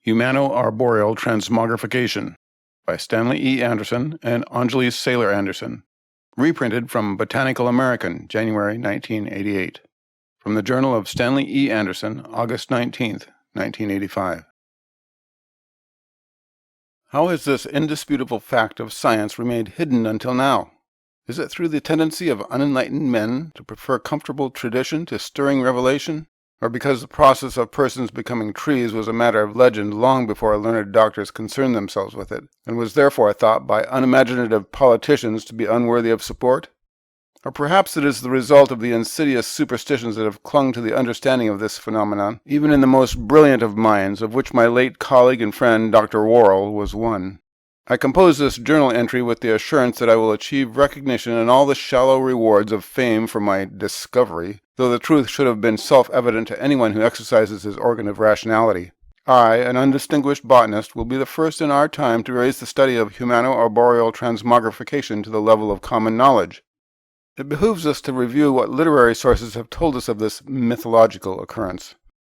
Humano Arboreal Transmogrification by Stanley E. Anderson and Angelee Sailer Anderson. Reprinted from Botanical American, January 1988. From the Journal of Stanley E. Anderson, August 19, 1985. How has this indisputable fact of science remained hidden until now? Is it through the tendency of unenlightened men to prefer comfortable tradition to stirring revelation? Or because the process of persons becoming trees was a matter of legend long before learned doctors concerned themselves with it, and was therefore thought by unimaginative politicians to be unworthy of support? Or perhaps it is the result of the insidious superstitions that have clung to the understanding of this phenomenon, even in the most brilliant of minds, of which my late colleague and friend Dr. Worrell was one. I compose this journal entry with the assurance that I will achieve recognition and all the shallow rewards of fame for my discovery, though the truth should have been self-evident to anyone who exercises his organ of rationality. I, an undistinguished botanist, will be the first in our time to raise the study of humano-arboreal transmogrification to the level of common knowledge. It behooves us to review what literary sources have told us of this mythological occurrence.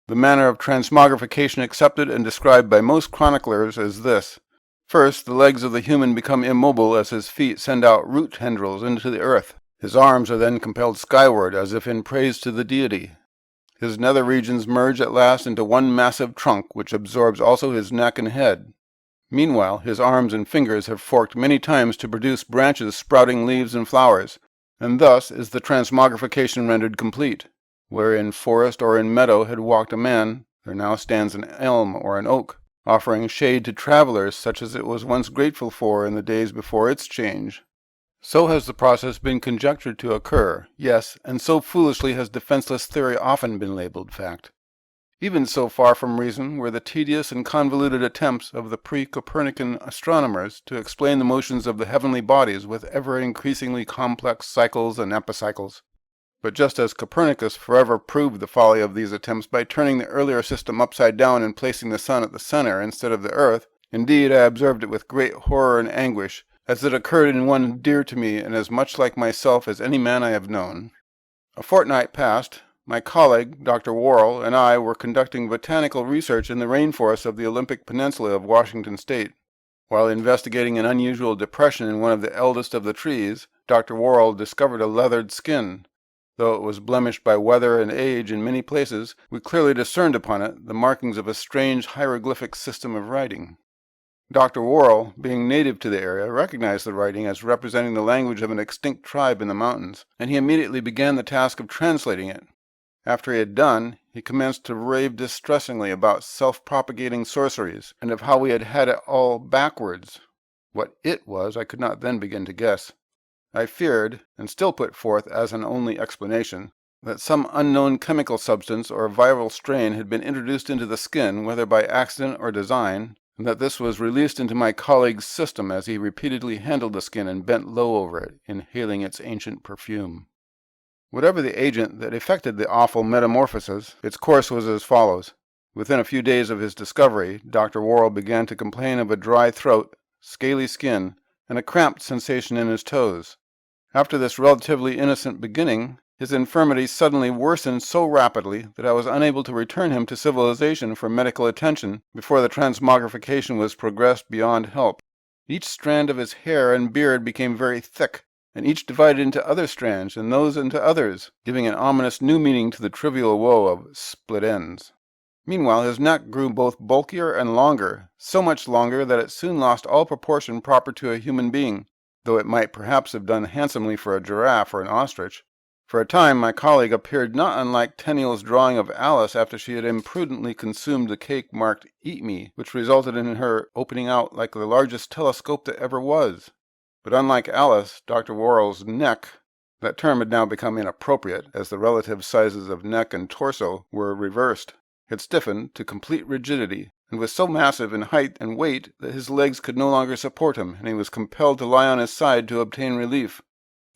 The manner of transmogrification accepted and described by most chroniclers is this. First, the legs of the human become immobile as his feet send out root tendrils into the earth. His arms are then compelled skyward as if in praise to the deity. His nether regions merge at last into one massive trunk which absorbs also his neck and head. Meanwhile, his arms and fingers have forked many times to produce branches sprouting leaves and flowers, and thus is the transmogrification rendered complete. Where in forest or in meadow had walked a man, there now stands an elm or an oak, offering shade to travelers such as it was once grateful for in the days before its change. So has the process been conjectured to occur, yes, and so foolishly has defenseless theory often been labeled fact. Even so far from reason were the tedious and convoluted attempts of the pre-Copernican astronomers to explain the motions of the heavenly bodies with ever-increasingly complex cycles and epicycles. But just as Copernicus forever proved the folly of these attempts by turning the earlier system upside down and placing the sun at the center instead of the earth, indeed I observed it with great horror and anguish, as it occurred in one dear to me and as much like myself as any man I have known. A fortnight past, my colleague, Dr. Worrell, and I were conducting botanical research in the rainforests of the Olympic Peninsula of Washington State. While investigating an unusual depression in one of the eldest of the trees, Dr. Worrell discovered a leathered skin. Though it was blemished by weather and age in many places, we clearly discerned upon it the markings of a strange hieroglyphic system of writing. Dr. Worrell, being native to the area, recognized the writing as representing the language of an extinct tribe in the mountains, and he immediately began the task of translating it. After he had done, he commenced to rave distressingly about self-propagating sorceries, and of how we had it all backwards. What it was, I could not then begin to guess. I feared, and still put forth as an only explanation, that some unknown chemical substance or viral strain had been introduced into the skin, whether by accident or design, and that this was released into my colleague's system as he repeatedly handled the skin and bent low over it, inhaling its ancient perfume. Whatever the agent that effected the awful metamorphosis, its course was as follows. Within a few days of his discovery, Dr. Worrell began to complain of a dry throat, scaly skin, and a cramped sensation in his toes. After this relatively innocent beginning, his infirmity suddenly worsened so rapidly that I was unable to return him to civilization for medical attention before the transmogrification was progressed beyond help. Each strand of his hair and beard became very thick, and each divided into other strands, and those into others, giving an ominous new meaning to the trivial woe of split ends. Meanwhile, his neck grew both bulkier and longer, so much longer that it soon lost all proportion proper to a human being, though it might perhaps have done handsomely for a giraffe or an ostrich. For a time my colleague appeared not unlike Tenniel's drawing of Alice after she had imprudently consumed the cake marked "Eat Me," which resulted in her opening out like the largest telescope that ever was. But unlike Alice, Dr. Worrell's neck, that term had now become inappropriate, as the relative sizes of neck and torso were reversed, had stiffened to complete rigidity, and was so massive in height and weight that his legs could no longer support him, and he was compelled to lie on his side to obtain relief.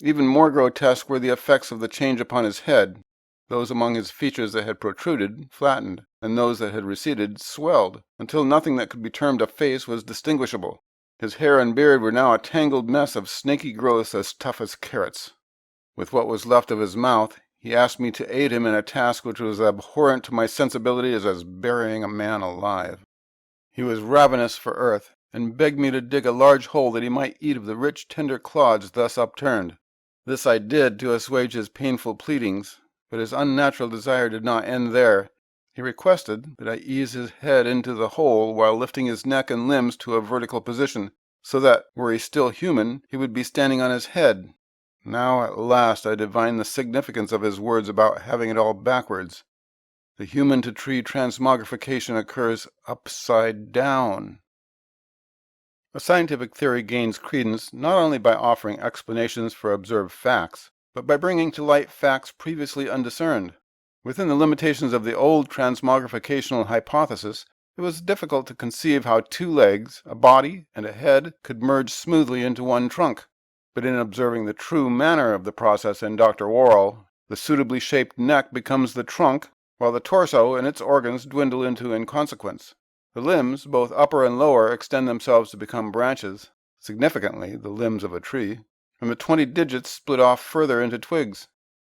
Even more grotesque were the effects of the change upon his head. Those among his features that had protruded flattened, and those that had receded swelled, until nothing that could be termed a face was distinguishable. His hair and beard were now a tangled mess of snaky growths as tough as carrots. With what was left of his mouth, he asked me to aid him in a task which was abhorrent to my sensibilities as burying a man alive. He was ravenous for earth, and begged me to dig a large hole that he might eat of the rich tender clods thus upturned. This I did to assuage his painful pleadings, but his unnatural desire did not end there. He requested that I ease his head into the hole while lifting his neck and limbs to a vertical position, so that, were he still human, he would be standing on his head. Now at last I divined the significance of his words about having it all backwards. The human-to-tree transmogrification occurs upside down. A scientific theory gains credence not only by offering explanations for observed facts, but by bringing to light facts previously undiscerned. Within the limitations of the old transmogrificational hypothesis, it was difficult to conceive how two legs, a body, and a head could merge smoothly into one trunk. But in observing the true manner of the process in Dr. Worrell, the suitably shaped neck becomes the trunk, while the torso and its organs dwindle into inconsequence. The limbs, both upper and lower, extend themselves to become branches, significantly the limbs of a tree, and the 20 digits split off further into twigs.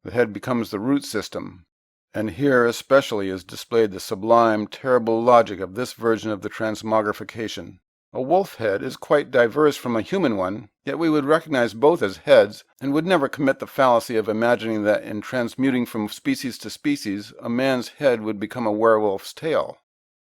The head becomes the root system. And here especially is displayed the sublime, terrible logic of this version of the transmogrification. A wolf head is quite diverse from a human one, yet we would recognize both as heads, and would never commit the fallacy of imagining that in transmuting from species to species, a man's head would become a werewolf's tail.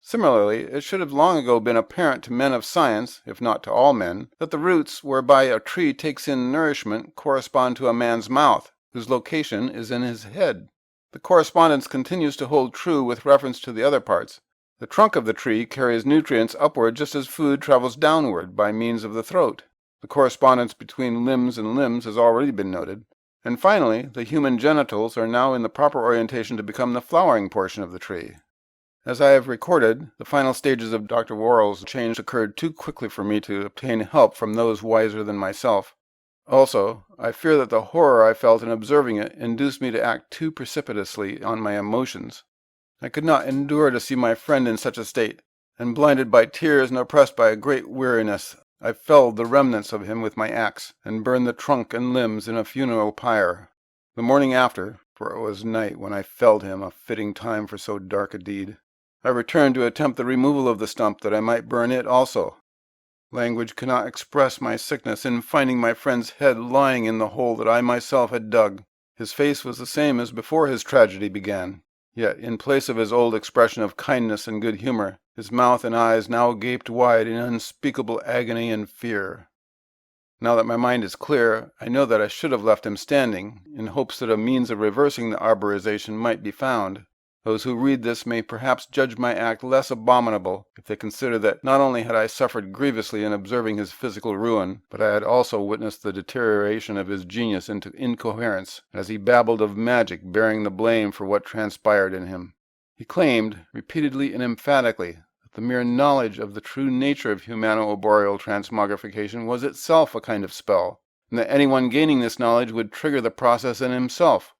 Similarly, it should have long ago been apparent to men of science, if not to all men, that the roots whereby a tree takes in nourishment correspond to a man's mouth, whose location is in his head. The correspondence continues to hold true with reference to the other parts. The trunk of the tree carries nutrients upward just as food travels downward by means of the throat. The correspondence between limbs and limbs has already been noted. And finally, the human genitals are now in the proper orientation to become the flowering portion of the tree. As I have recorded, the final stages of Dr. Worrell's change occurred too quickly for me to obtain help from those wiser than myself. Also, I fear that the horror I felt in observing it induced me to act too precipitously on my emotions. I could not endure to see my friend in such a state, and blinded by tears and oppressed by a great weariness, I felled the remnants of him with my axe, and burned the trunk and limbs in a funeral pyre. The morning after, for it was night when I felled him, a fitting time for so dark a deed, I returned to attempt the removal of the stump that I might burn it also. Language cannot express my sickness in finding my friend's head lying in the hole that I myself had dug. His face was the same as before his tragedy began, yet in place of his old expression of kindness and good humor, his mouth and eyes now gaped wide in unspeakable agony and fear. Now that my mind is clear, I know that I should have left him standing, in hopes that a means of reversing the arborization might be found. Those who read this may perhaps judge my act less abominable if they consider that not only had I suffered grievously in observing his physical ruin, but I had also witnessed the deterioration of his genius into incoherence, as he babbled of magic bearing the blame for what transpired in him. He claimed, repeatedly and emphatically, that the mere knowledge of the true nature of Humano-Arboreal transmogrification was itself a kind of spell, and that anyone gaining this knowledge would trigger the process in himself.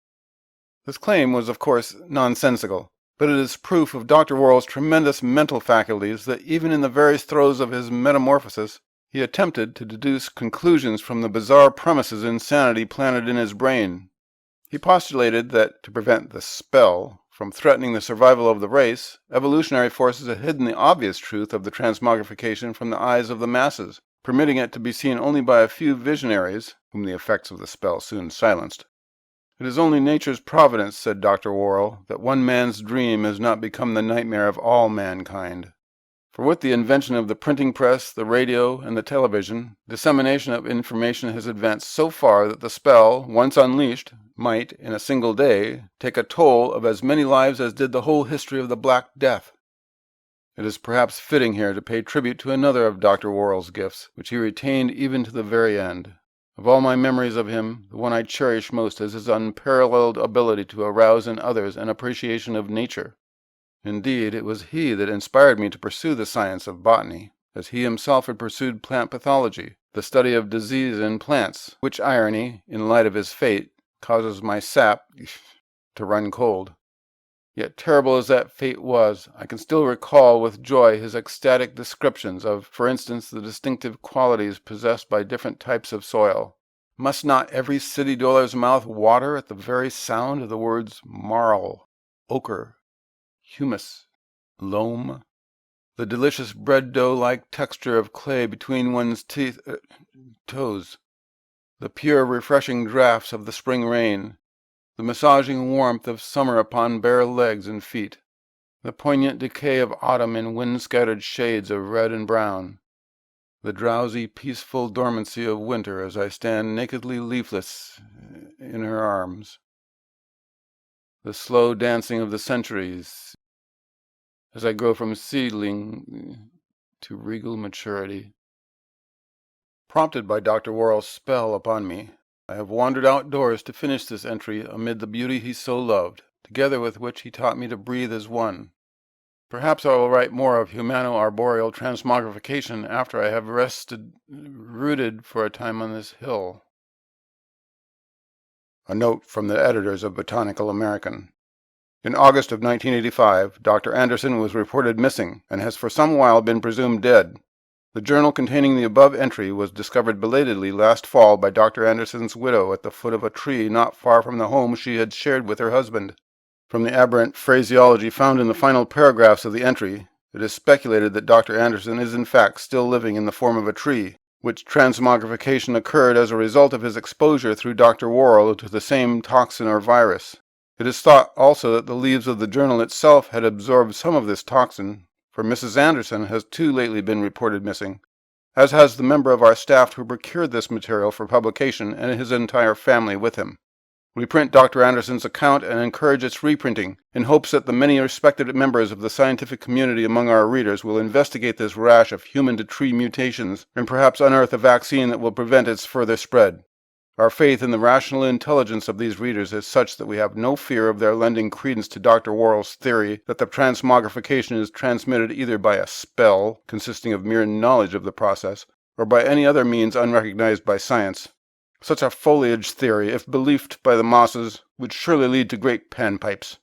This claim was, of course, nonsensical, but it is proof of Dr. Worrell's tremendous mental faculties that even in the very throes of his metamorphosis, he attempted to deduce conclusions from the bizarre premises insanity planted in his brain. He postulated that, to prevent the spell from threatening the survival of the race, evolutionary forces had hidden the obvious truth of the transmogrification from the eyes of the masses, permitting it to be seen only by a few visionaries, whom the effects of the spell soon silenced. It is only nature's providence, said Dr. Worrell, that one man's dream has not become the nightmare of all mankind. For with the invention of the printing press, the radio, and the television, dissemination of information has advanced so far that the spell, once unleashed, might, in a single day, take a toll of as many lives as did the whole history of the Black Death. It is perhaps fitting here to pay tribute to another of Dr. Worrell's gifts, which he retained even to the very end. Of all my memories of him, the one I cherish most is his unparalleled ability to arouse in others an appreciation of nature. Indeed, it was he that inspired me to pursue the science of botany, as he himself had pursued plant pathology, the study of disease in plants, which irony, in light of his fate, causes my sap to run cold. Yet terrible as that fate was, I can still recall with joy his ecstatic descriptions of, for instance, the distinctive qualities possessed by different types of soil. Must not every city dweller's mouth water at the very sound of the words marl, ochre, humus, loam? the delicious bread dough-like texture of clay between one's toes, the pure, refreshing draughts of the spring rain, the massaging warmth of summer upon bare legs and feet, the poignant decay of autumn in wind-scattered shades of red and brown, the drowsy, peaceful dormancy of winter as I stand nakedly leafless in her arms, the slow dancing of the centuries as I grow from seedling to regal maturity. Prompted by Dr. Worrell's spell upon me, I have wandered outdoors to finish this entry amid the beauty he so loved, together with which he taught me to breathe as one. Perhaps I will write more of Humano Arboreal Transmogrification after I have rooted for a time on this hill. A note from the editors of Botanical American. In August of 1985, Dr. Anderson was reported missing and has for some while been presumed dead. The journal containing the above entry was discovered belatedly last fall by Dr. Anderson's widow at the foot of a tree not far from the home she had shared with her husband. From the aberrant phraseology found in the final paragraphs of the entry, it is speculated that Dr. Anderson is in fact still living in the form of a tree, which transmogrification occurred as a result of his exposure through Dr. Worrell to the same toxin or virus. It is thought also that the leaves of the journal itself had absorbed some of this toxin, for Mrs. Anderson has too lately been reported missing, as has the member of our staff who procured this material for publication and his entire family with him. We print Dr. Anderson's account and encourage its reprinting, in hopes that the many respected members of the scientific community among our readers will investigate this rash of human-to-tree mutations and perhaps unearth a vaccine that will prevent its further spread. Our faith in the rational intelligence of these readers is such that we have no fear of their lending credence to Dr. Worrell's theory that the transmogrification is transmitted either by a spell, consisting of mere knowledge of the process, or by any other means unrecognized by science. Such a foliage theory, if believed by the masses, would surely lead to great panpipes.